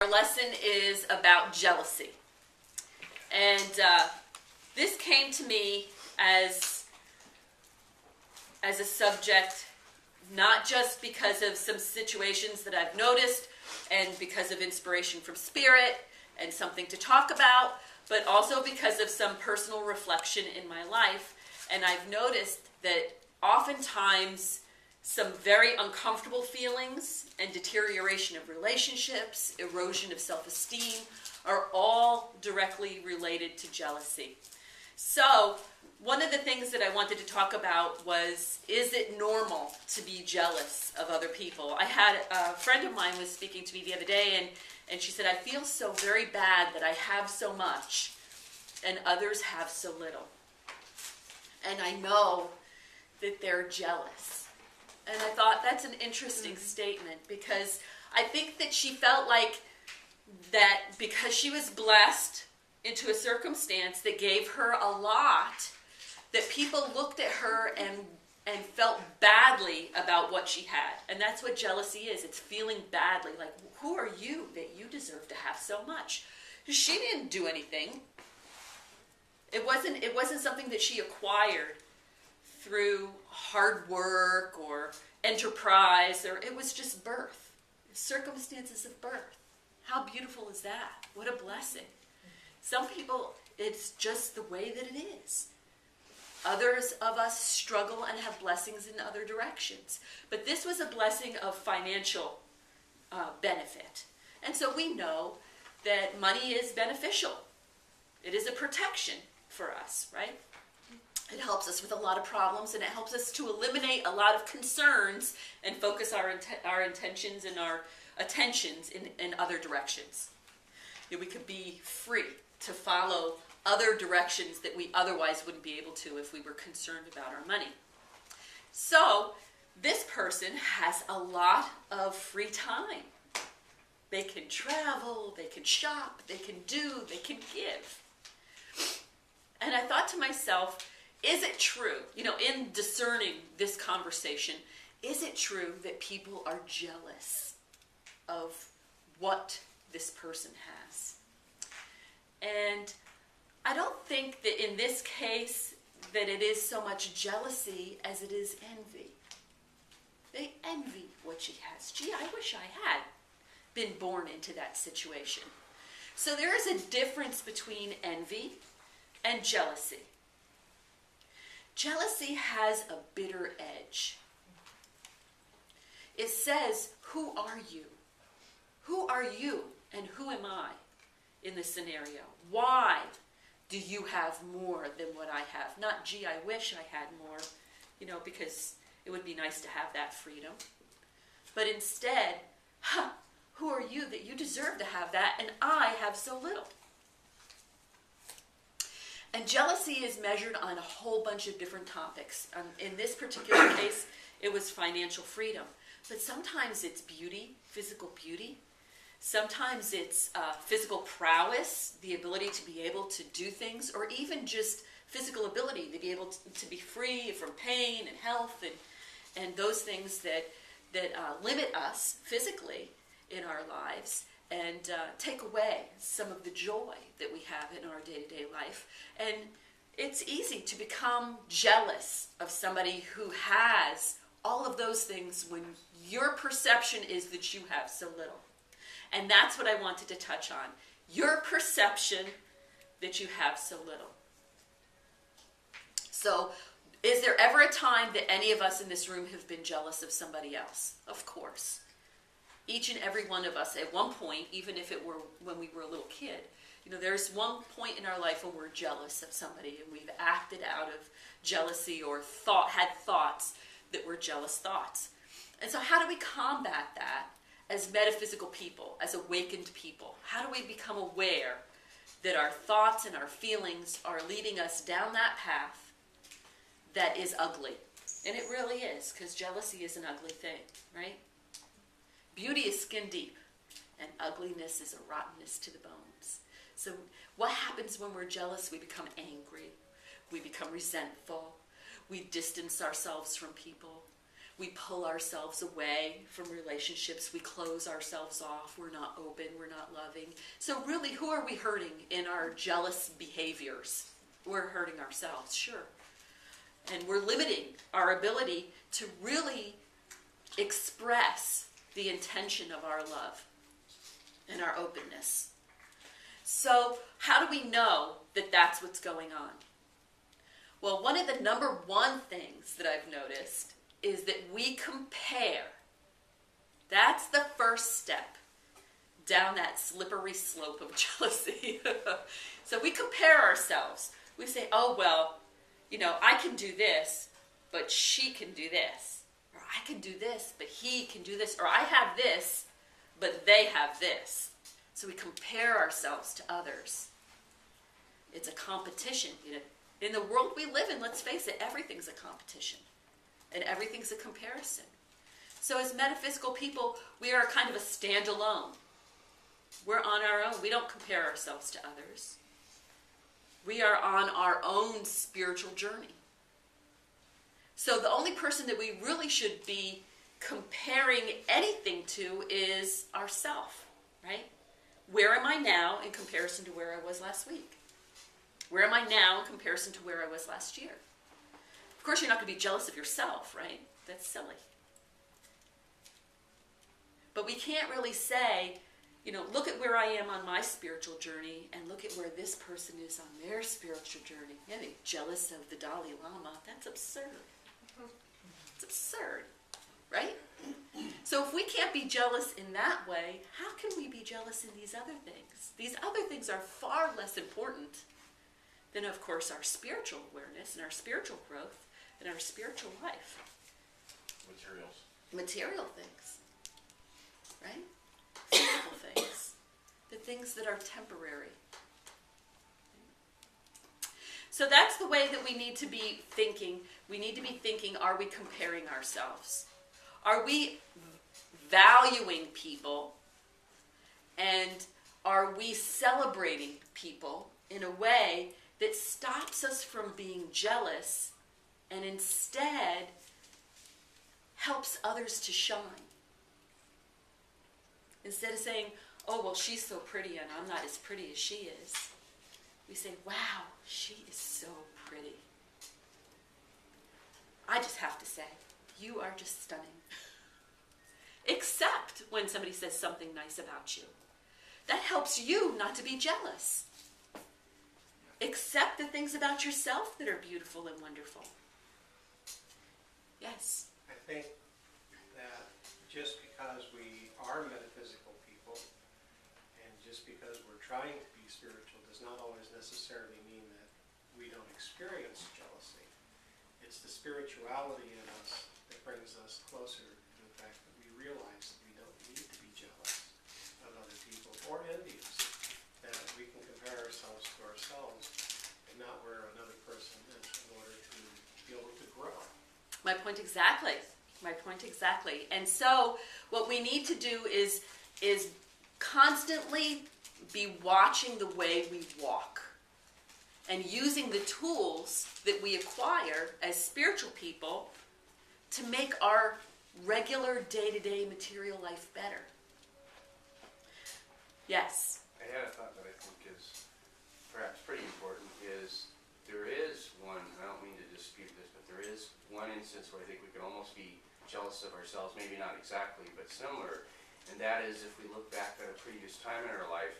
Our lesson is about jealousy. And this came to me as a subject, not just because of some situations that I've noticed and because of inspiration from Spirit and something to talk about, but also because of some personal reflection in my life. And I've noticed that oftentimes some very uncomfortable feelings and deterioration of relationships, erosion of self-esteem, are all directly related to jealousy. So, one of the things that I wanted to talk about was, is it normal to be jealous of other people? I had a friend of mine was speaking to me the other day, and she said, I feel so very bad that I have so much and others have so little. And I know that they're jealous. And I thought that's an interesting statement, because I think that she felt like that because she was blessed into a circumstance that gave her a lot, that people looked at her and felt badly about what she had. And that's what jealousy is. It's feeling badly, like, who are you that you deserve to have so much? She didn't do anything. It wasn't something that she acquired through hard work or enterprise, or it was just birth, circumstances of birth. How beautiful is that? What a blessing. Some people, it's just the way that it is. Others of us struggle and have blessings in other directions. But this was a blessing of financial benefit. And so we know that money is beneficial. It is a protection for us, right? It helps us with a lot of problems, and it helps us to eliminate a lot of concerns and focus our intentions and our attentions in other directions. We could be free to follow other directions that we otherwise wouldn't be able to if we were concerned about our money. So this person has a lot of free time. They can travel, they can shop, they can do, they can give. And I thought to myself, is it true, in discerning this conversation, is it true that people are jealous of what this person has? And I don't think that in this case that it is so much jealousy as it is envy. They envy what she has. Gee, I wish I had been born into that situation. So there is a difference between envy and jealousy. Jealousy has a bitter edge. It says, who are you? Who are you and who am I in this scenario? Why do you have more than what I have? Not, gee, I wish I had more, because it would be nice to have that freedom. But instead, who are you that you deserve to have that and I have so little? And jealousy is measured on a whole bunch of different topics. In this particular case, it was financial freedom. But sometimes it's beauty, physical beauty. Sometimes it's physical prowess, the ability to be able to do things, or even just physical ability to be able to be free from pain and health and those things that limit us physically in our lives and take away some of the joy that we have in our day-to-day life. And it's easy to become jealous of somebody who has all of those things when your perception is that you have so little. And that's what I wanted to touch on. Your perception that you have so little. So, is there ever a time that any of us in this room have been jealous of somebody else? Of course. Each and every one of us at one point, even if it were when we were a little kid, there's one point in our life when we're jealous of somebody and we've acted out of jealousy or had thoughts that were jealous thoughts. And so how do we combat that as metaphysical people, as awakened people? How do we become aware that our thoughts and our feelings are leading us down that path that is ugly? And it really is, because jealousy is an ugly thing, right? Beauty is skin deep, and ugliness is a rottenness to the bones. So what happens when we're jealous? We become angry. We become resentful. We distance ourselves from people. We pull ourselves away from relationships. We close ourselves off. We're not open. We're not loving. So really, who are we hurting in our jealous behaviors? We're hurting ourselves, sure. And we're limiting our ability to really express the intention of our love and our openness. So how do we know that that's what's going on? Well, one of the number one things that I've noticed is that we compare. That's the first step down that slippery slope of jealousy. So we compare ourselves. We say, oh, well, I can do this, but she can do this. Or I can do this, but he can do this. Or I have this, but they have this. So we compare ourselves to others. It's a competition. In the world we live in, let's face it, everything's a competition. And everything's a comparison. So as metaphysical people, we are kind of a standalone. We're on our own. We don't compare ourselves to others. We are on our own spiritual journey. So the only person that we really should be comparing anything to is ourself, right? Where am I now in comparison to where I was last week? Where am I now in comparison to where I was last year? Of course, you're not going to be jealous of yourself, right? That's silly. But we can't really say, look at where I am on my spiritual journey and look at where this person is on their spiritual journey. Yeah, they're jealous of the Dalai Lama. That's absurd. It's absurd, right? So if we can't be jealous in that way, how can we be jealous in these other things? These other things are far less important than, of course, our spiritual awareness and our spiritual growth and our spiritual life. Material things, right? Physical things. The things that are temporary. So that's the way that we need to be thinking. We need to be thinking, are we comparing ourselves? Are we valuing people? And are we celebrating people in a way that stops us from being jealous and instead helps others to shine? Instead of saying, oh, well, she's so pretty and I'm not as pretty as she is, we say, wow, she is so pretty. I just have to say, you are just stunning. Except when somebody says something nice about you. That helps you not to be jealous. Accept the things about yourself that are beautiful and wonderful. Yes? I think that just because we are metaphysical people and just because we're trying to be spiritual does not always necessarily mean that we don't experience jealousy. It's the spirituality in us that brings us closer to the fact that we realize that we don't need to be jealous of other people or envious, that we can compare ourselves to ourselves and not where another person is in order to be able to grow. My point exactly. And so what we need to do is constantly be watching the way we walk and using the tools that we acquire as spiritual people to make our regular day-to-day material life better. Yes? I had a thought that I think is perhaps pretty important is there is one, and I don't mean to dispute this, but there is one instance where I think we can almost be jealous of ourselves, maybe not exactly, but similar, and that is if we look back at a previous time in our life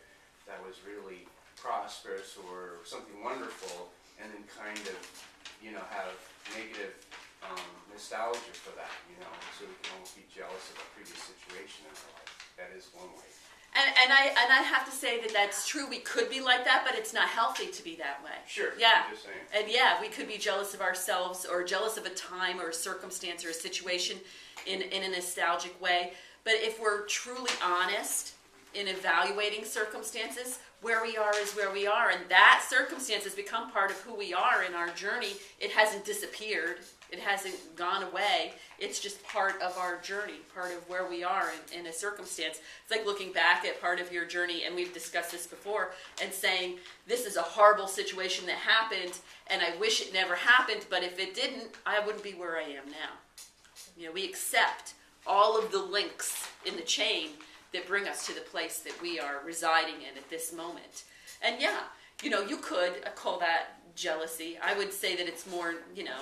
that was really prosperous or something wonderful, and then kind of, have negative nostalgia for that, so we can almost be jealous of a previous situation in our life. That is one way. And I have to say that that's true. We could be like that, but it's not healthy to be that way. Sure. Yeah. I'm just saying. And yeah, we could be jealous of ourselves or jealous of a time or a circumstance or a situation in a nostalgic way. But if we're truly honest in evaluating circumstances, where we are is where we are. And that circumstance has become part of who we are in our journey. It hasn't disappeared. It hasn't gone away. It's just part of our journey, part of where we are in a circumstance. It's like looking back at part of your journey, and we've discussed this before, and saying, this is a horrible situation that happened, and I wish it never happened, but if it didn't, I wouldn't be where I am now. You know, we accept all of the links in the chain that bring us to the place that we are residing in at this moment. And yeah, you know, you could call that jealousy. I would say that it's more, you know,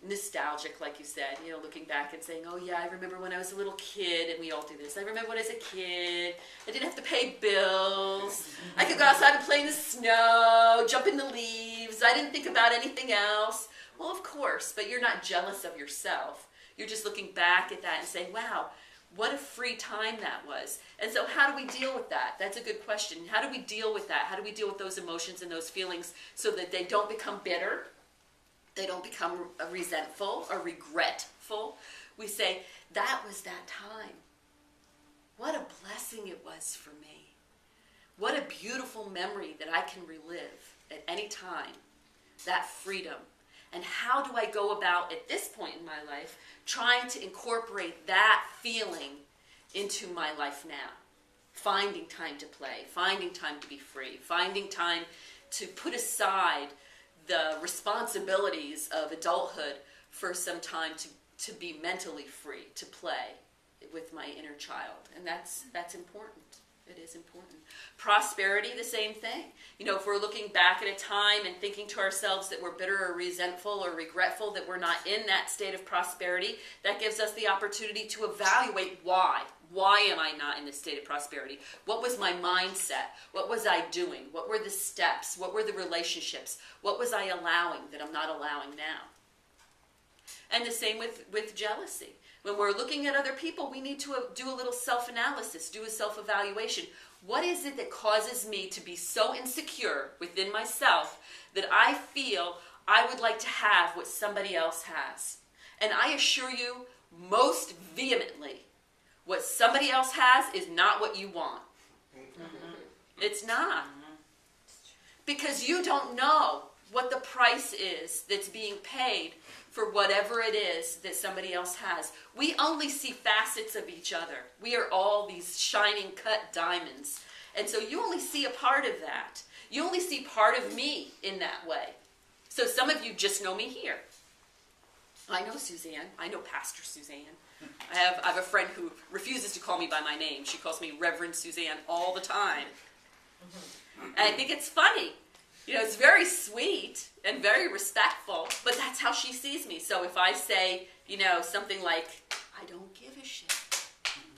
nostalgic, like you said, you know, looking back and saying, oh yeah, I remember when I was a little kid, and we all do this. I remember when I was a kid, I didn't have to pay bills. I could go outside and play in the snow, jump in the leaves. I didn't think about anything else. Well, of course, but you're not jealous of yourself. You're just looking back at that and saying, wow, what a free time that was. And so how do we deal with that? That's a good question. How do we deal with that? How do we deal with those emotions and those feelings so that they don't become bitter? They don't become resentful or regretful. We say, that was that time. What a blessing it was for me. What a beautiful memory that I can relive at any time. That freedom. And how do I go about, at this point in my life, trying to incorporate that feeling into my life now? Finding time to play, finding time to be free, finding time to put aside the responsibilities of adulthood for some time to be mentally free, to play with my inner child. And that's important. It is important. Prosperity, the same thing. You know, if we're looking back at a time and thinking to ourselves that we're bitter or resentful or regretful that we're not in that state of prosperity, that gives us the opportunity to evaluate why. Why am I not in this state of prosperity? What was my mindset? What was I doing? What were the steps? What were the relationships? What was I allowing that I'm not allowing now? And the same with jealousy. When we're looking at other people, we need to do a little self-analysis, do a self-evaluation. What is it that causes me to be so insecure within myself that I feel I would like to have what somebody else has? And I assure you, most vehemently, what somebody else has is not what you want. It's not. Because you don't know what the price is that's being paid for whatever it is that somebody else has. We only see facets of each other. We are all these shining cut diamonds. And so you only see a part of that. You only see part of me in that way. So some of you just know me here. I know Suzanne. I know Pastor Suzanne. I have a friend who refuses to call me by my name. She calls me Reverend Suzanne all the time. And I think it's funny. You know, it's very sweet and very respectful, but that's how she sees me. So if I say, you know, something like, I don't give a shit,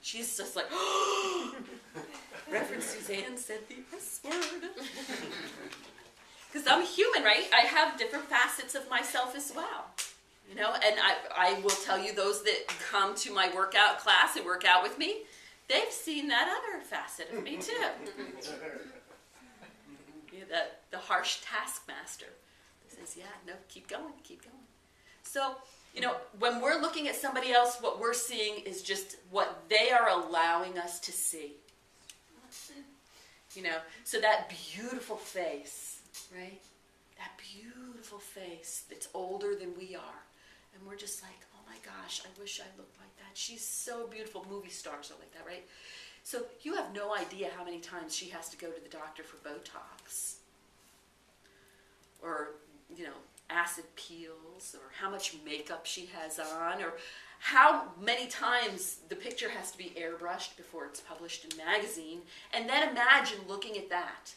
she's just like, oh, Reverend Suzanne said the S word. Because I'm human, right? I have different facets of myself as well. You know, and I will tell you, those that come to my workout class and work out with me, they've seen that other facet of me too. The harsh taskmaster says, yeah, no, keep going, keep going. So, you know, when we're looking at somebody else, what we're seeing is just what they are allowing us to see. You know, so that beautiful face, right? That beautiful face that's older than we are. And we're just like, oh my gosh, I wish I looked like that. She's so beautiful. Movie stars are like that, right? So you have no idea how many times she has to go to the doctor for Botox. Or, you know, acid peels, or how much makeup she has on, or how many times the picture has to be airbrushed before it's published in a magazine. And then imagine looking at that,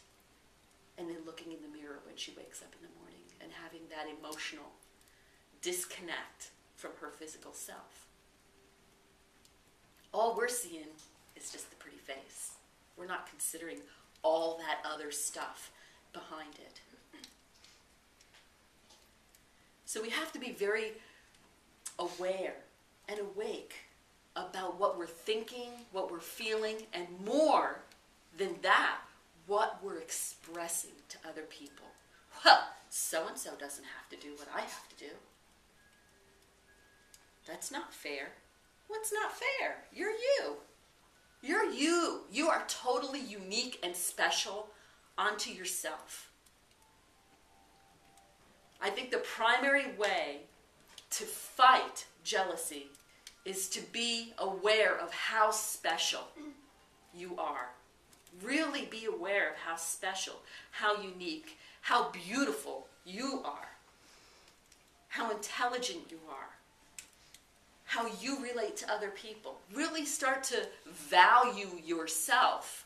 and then looking in the mirror when she wakes up in the morning and having that emotional disconnect from her physical self. All we're seeing is just the pretty face. We're not considering all that other stuff behind it. So we have to be very aware and awake about what we're thinking, what we're feeling, and more than that, what we're expressing to other people. Well, so-and-so doesn't have to do what I have to do. That's not fair. What's not fair? You're you. You're you. You are totally unique and special unto yourself. I think the primary way to fight jealousy is to be aware of how special you are. Really be aware of how special, how unique, how beautiful you are, how intelligent you are, how you relate to other people. Really start to value yourself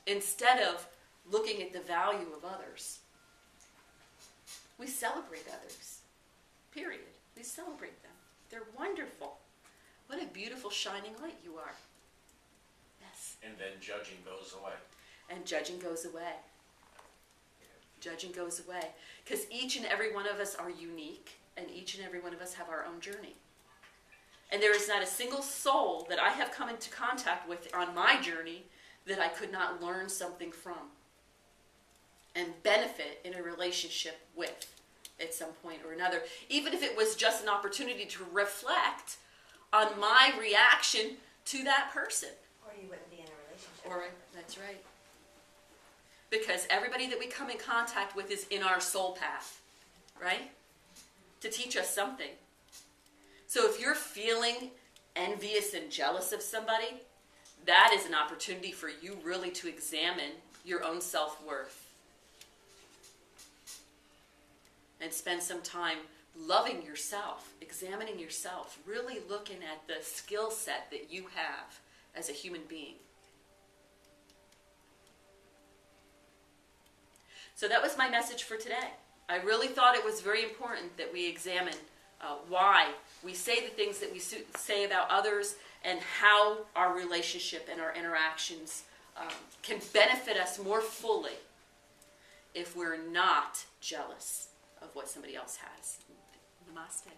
instead of looking at the value of others. We celebrate others. Period. We celebrate them. They're wonderful. What a beautiful shining light you are. Yes. And then judging goes away. And judging goes away. Judging goes away. Because each and every one of us are unique, and each and every one of us have our own journey. And there is not a single soul that I have come into contact with on my journey that I could not learn something from and benefit in a relationship with at some point or another. Even if it was just an opportunity to reflect on my reaction to that person. Or you wouldn't be in a relationship. Or, that's right. Because everybody that we come in contact with is in our soul path, right? To teach us something. So if you're feeling envious and jealous of somebody, that is an opportunity for you really to examine your own self-worth. And spend some time loving yourself, examining yourself, really looking at the skill set that you have as a human being. So that was my message for today. I really thought it was very important that we examine why we say the things that we say about others and how our relationship and our interactions can benefit us more fully if we're not jealous of what somebody else has. Namaste.